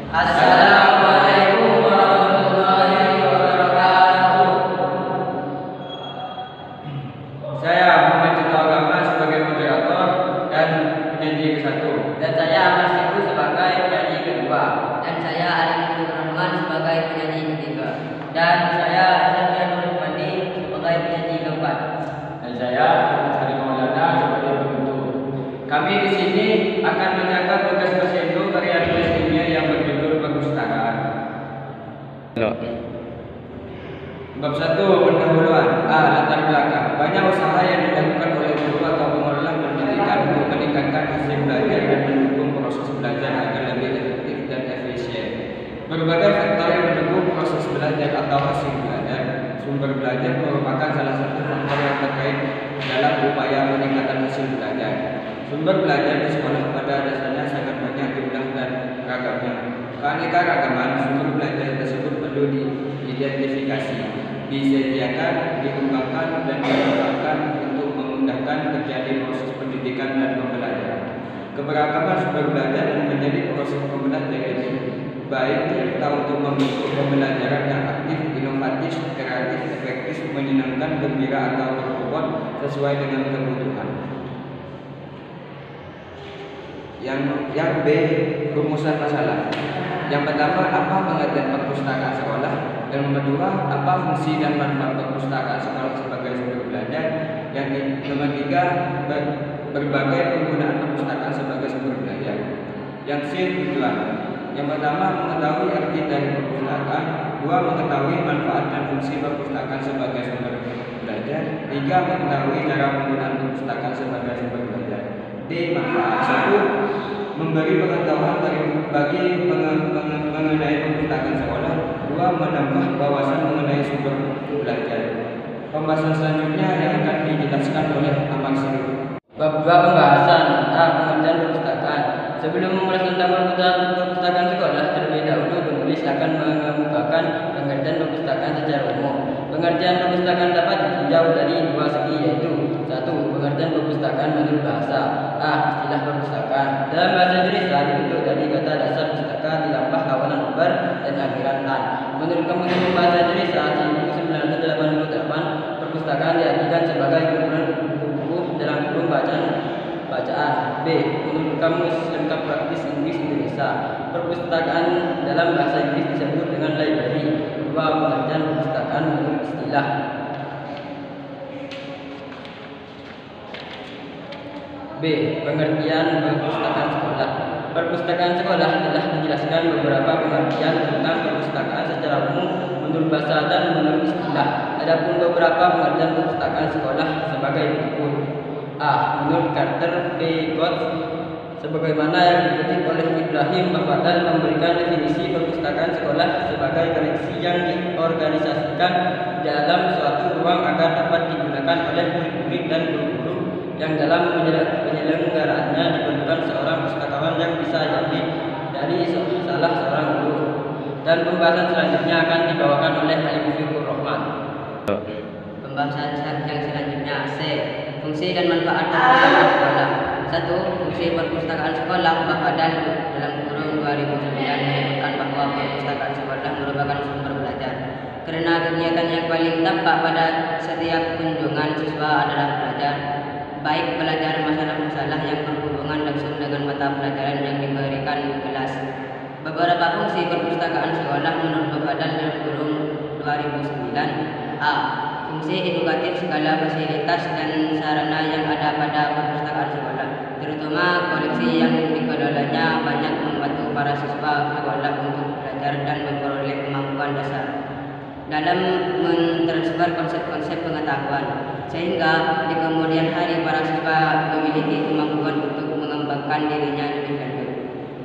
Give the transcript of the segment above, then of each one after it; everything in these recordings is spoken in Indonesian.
Assalamualaikum warahmatullahi wabarakatuh. Saya Muhammad Cito Agama sebagai moderator dan penyanyi ke-1. Dan saya Mas Ibu sebagai penyanyi kedua. Dan saya Arifin Rahman sebagai penyanyi ketiga. Dan saya Satya Nurul Fandi sebagai penyanyi keempat. Dan saya Hari Maulana sebagai penutup. Kami di sini akan menyangkut tugas posyandu karya tulis ilmiah yang berjudul perpustakaan. Bab 1, pendahuluan. Latar belakang. Banyak usaha yang dilakukan oleh guru atau pengelola pendidikan untuk meningkatkan hasil belajar dan mendukung proses belajar agar lebih efektif dan efisien. Berbagai faktor yang mendukung proses belajar atau hasil belajar. Sumber belajar merupakan salah satu faktor yang terkait dalam upaya peningkatan hasil belajar. Sumber belajar di sekolah pada dasarnya sangat banyak jumlah dan ragamnya. Keanekaragaman sumber belajar tersebut perlu diidentifikasi, disediakan, dikembangkan, dan dimanfaatkan untuk memudahkan terjadi proses pendidikan dan pembelajaran. Keberagaman sumber belajar menjadi proses pembelajaran ini baik serta untuk membentuk pembelajaran yang aktif, inovatif, kreatif, efektif, menyenangkan, gembira atau berbobot sesuai dengan kebutuhan. Yang B, rumusan masalah. Yang pertama, apa pengertian perpustakaan sekolah? Yang kedua, apa fungsi dan manfaat perpustakaan sekolah sebagai sumber belajar? Yang ketiga, berbagai penggunaan perpustakaan sebagai sumber belajar. Yang C, tujuan. Yang pertama, mengetahui arti dari perpustakaan. Dua, mengetahui manfaat dan fungsi perpustakaan sebagai sumber belajar. Tiga, mengetahui cara penggunaan perpustakaan sebagai sumber belajar. D, manfaat. 1, memberi pengetahuan bagi mengenai perpustakaan sekolah. 2, menambah wawasan mengenai sumber belajar. Pembahasan selanjutnya yang akan dijelaskan oleh Ahmad Syarif. Bab 2, pembahasan. Pengertian perpustakaan. Sebelum memulai tentang perpustakaan sekolah, terlebih dahulu penulis akan mengemukakan pengertian perpustakaan secara umum. Pengertian perpustakaan dapat ditinjau dari dua segi, yaitu 1. Pengertian perpustakaan menurut bahasa. Istilah perpustakaan. Dalam bahasa Indonesia dibentuk dari kata dasar pustaka ditambah awalan ber dan akhiran an. Menurut Kamus Umum Bahasa Indonesia 1988, perpustakaan diartikan sebagai kumpulan buku dalam kurung bacaan. B. Menurut Kamus Lengkap Praktis Inggris Indonesia, perpustakaan dalam bahasa Inggris disebut dengan library. 2. Pengertian perpustakaan menurut istilah. B. Pengertian perpustakaan sekolah. Perpustakaan sekolah telah menjelaskan beberapa pengertian tentang perpustakaan secara umum menurut bahasa dan menurut istilah. Adapun beberapa pengertian perpustakaan sekolah sebagai berikut. Menurut Carter P. Gott, sebagaimana yang dikutip oleh Ibrahim Bafadal, memberikan definisi perpustakaan sekolah sebagai koleksi yang diorganisasikan dalam suatu ruang agar dapat digunakan oleh murid-murid dan guru-guru yang dalam penyelenggaraannya diperlukan seorang pustakawan yang bisa jadi dari salah seorang guru. Dan pembahasan selanjutnya akan dibawakan oleh Halim Mufikur Rahman. Pembahasan yang selanjutnya C. Fungsi dan manfaat perpustakaan sekolah. 1. Fungsi perpustakaan sekolah. Bafadal dalam kurun 2009 menyebutkan bahwa perpustakaan sekolah merupakan sumber belajar karena kegiatan yang paling tampak pada setiap kunjungan siswa adalah belajar, baik belajar masalah-masalah yang berhubungan langsung dengan mata pelajaran yang diberikan di kelas. Beberapa fungsi perpustakaan sekolah menurut Bafadal dalam kurun 2009. Fungsi edukatif. Segala fasilitas dan sarana yang ada pada perpustakaan sekolah, terutama koleksi yang dikelolanya, banyak membantu para siswa sekolah untuk belajar dan memperoleh kemampuan dasar dalam mentransfer konsep-konsep pengetahuan, sehingga di kemudian hari para siswa memiliki kemampuan untuk mengembangkan dirinya lebih lanjut.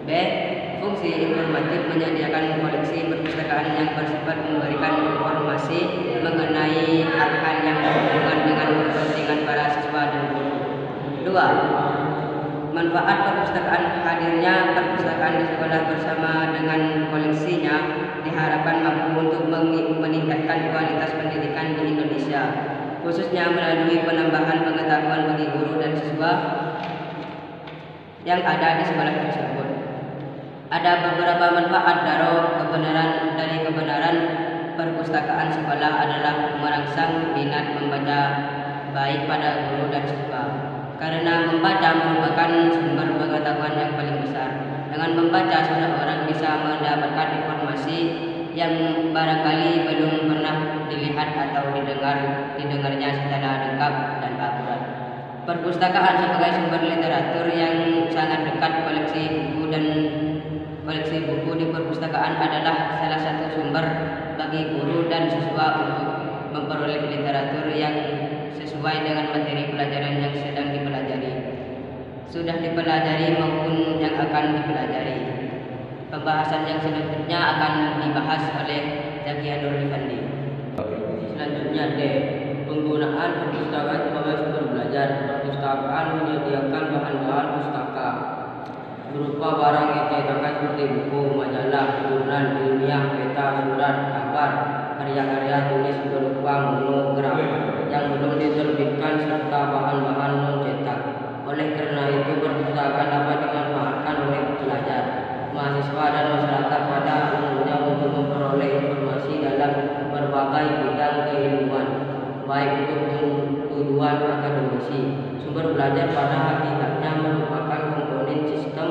B. Fungsi informatif. Menyediakan koleksi perpustakaan yang bersifat memberikan informasi mengenai hal-hal yang berhubungan dengan kepentingan para siswa dan guru. 2. Manfaat perpustakaan. Hadirnya perpustakaan di sekolah bersama dengan koleksinya diharapkan mampu untuk meningkatkan kualitas pendidikan di Indonesia, khususnya melalui penambahan pengetahuan bagi guru dan siswa yang ada di sekolah tersebut. Ada beberapa manfaat dari kebenaran perpustakaan sekolah adalah merangsang minat membaca baik pada guru dan siswa. Karena membaca merupakan sumber pengetahuan yang paling besar. Dengan membaca, seseorang bisa mendapatkan informasi yang barangkali belum pernah dilihat atau didengarnya secara lengkap dan akurat. Perpustakaan sebagai sumber literatur yang sangat dekat. Koleksi buku di perpustakaan adalah salah satu sumber bagi guru dan siswa untuk memperoleh literatur yang sesuai dengan materi pelajaran yang sedang dipelajari, sudah dipelajari maupun yang akan dipelajari. Pembahasan yang selanjutnya akan dibahas oleh Zakia Nurul Fandi. Selanjutnya D. Penggunaan perpustakaan sebagai sumber belajar. Perpustakaan menyediakan bahan-bahan pustaka berupa barang yang cetakan seperti buku, majalah, jurnal ilmiah, peta, surat, kabar, karya-karya tulis berupa monograf yang belum diterbitkan serta bahan-bahan non-cetak. Oleh karena itu, perpustakaan dapat dimanfaatkan oleh pelajar, mahasiswa dan masyarakat pada umumnya untuk memperoleh informasi dalam berbagai bidang keilmuan, baik untuk tujuan akademisi. Sumber belajar pada hakikatnya merupakan komponen sistem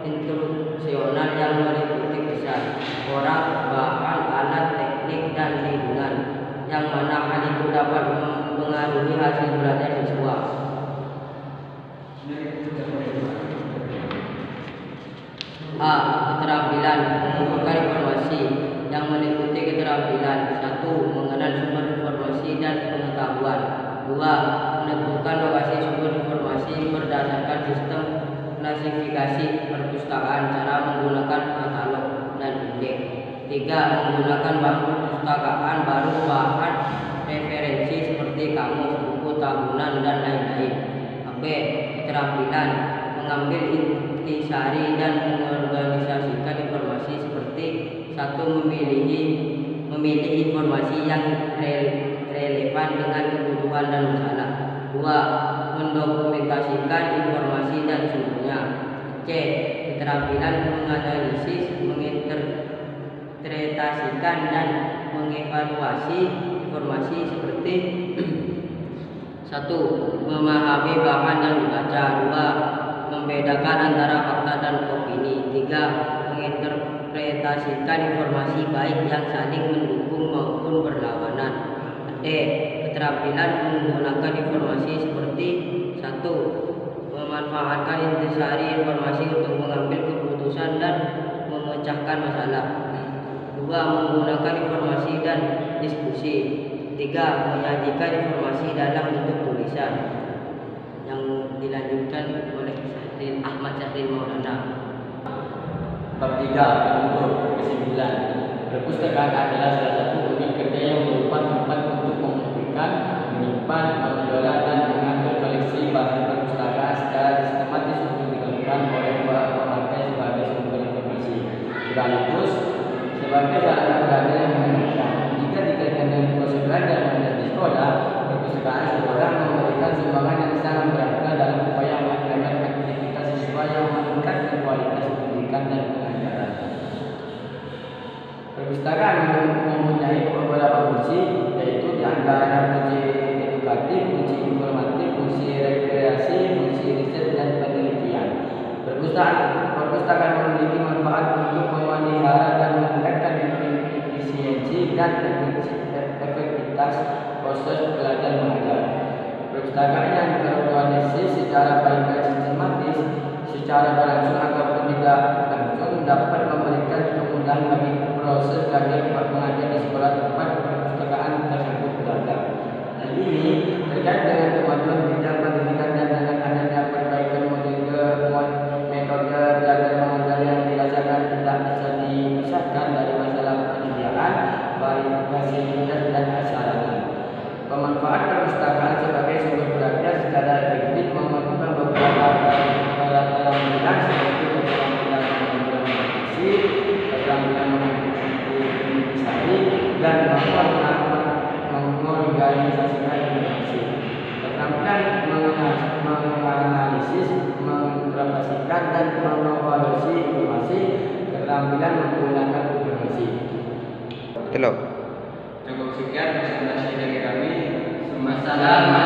instruksional yang meliputi besar orang, bahan, alat, teknik, dan lingkungan, yang mana hal itu dapat mempengaruhi hasil belajar siswa. A. Keterampilan mengumpulkan informasi yang meliputi keterampilan 1. Mengenal sumber informasi dan pengetahuan. 2. Menentukan lokasi sumber informasi berdasarkan sistem klasifikasi perpustakaan, cara menggunakan katalog dan indeks. 3. Menggunakan bahan perpustakaan baru, bahan referensi seperti kamus, buku tahunan, dan lain-lain. B. Keterampilan mengambil intisari dan mengorganisasikan informasi seperti 1. Memilih informasi yang relevan dengan kebutuhan dan masalah. 2. Mendokumentasikan informasi dan sumbernya. C. Keterampilan menganalisis, menginterpretasikan, dan mengevaluasi informasi seperti 1. Memahami bahan yang dibaca. 2. Membedakan antara fakta dan opini. 3. Menginterpretasikan informasi baik yang saling mendukung maupun berlawanan. D. Keterampilan menggunakan informasi seperti 1. Memanfaatkan intisari informasi untuk mengambil keputusan dan memecahkan masalah. 2. Menggunakan informasi dan diskusi. 3. Menyajikan informasi dalam bentuk tulisan. Yang dilanjutkan oleh Ahmad Syahril Maulana. Bab 3. Penutur. Kesimpulan. Perpustakaan adalah salah satu unit kerja yang merupakan tempat untuk mengumpulkan, menyimpan, mengelola, dan mengatur koleksi bahan perpustakaan secara sistematis untuk digunakan oleh para pemakai sebagai sumber informasi, sekaligus sebagai sarana belajar yang menyenangkan. Jika dikaitkan dengan proses belajar mengajar di sekolah, perpustakaan sekolah memberikan sumbangan yang sangat berharga dalam upaya melaksanakan aktivitas siswa yang meningkatkan kualitas pendidikan dan pengajaran. Perpustakaan mempunyai beberapa fungsi, yaitu di antara fungsi edukatif, fungsi informatif, fungsi rekreasi, fungsi riset, dan penelitian. Perpustakaan memiliki manfaat untuk memelihara dan meningkatkan efisiensi dan efektivitas proses belajar mengajar. Perpustakaan yang terorganisasi secara baik dan sistematis, secara berlangsung ataupun tidak langsung, dapat memberikan kemudahan bagi proses belajar mengajar di sekolah tempat perpustakaan tersebut berada. Hal ini terkait dengan kemajuan bidang pendidikan dan dengan adanya perbaikan metode belajar mengajar yang dirasakan tidak bisa dipisahkan dari masalah penyediaan, fasilitas, dan sarana. Pemanfaat perpustakaan sebagai sumber belajar secara efektif memerlukan beberapa keterampilan seperti keterampilan menginterpretasi, keterampilan mengintisari, dan mengorganisasikan informasi. Keterampilan menganalisis, menginterpretasikan, dan mengevaluasi informasi keterampilan menggunakan informasi. Telok. Cukup sekian presentasi dari kami. Wassalamualaikum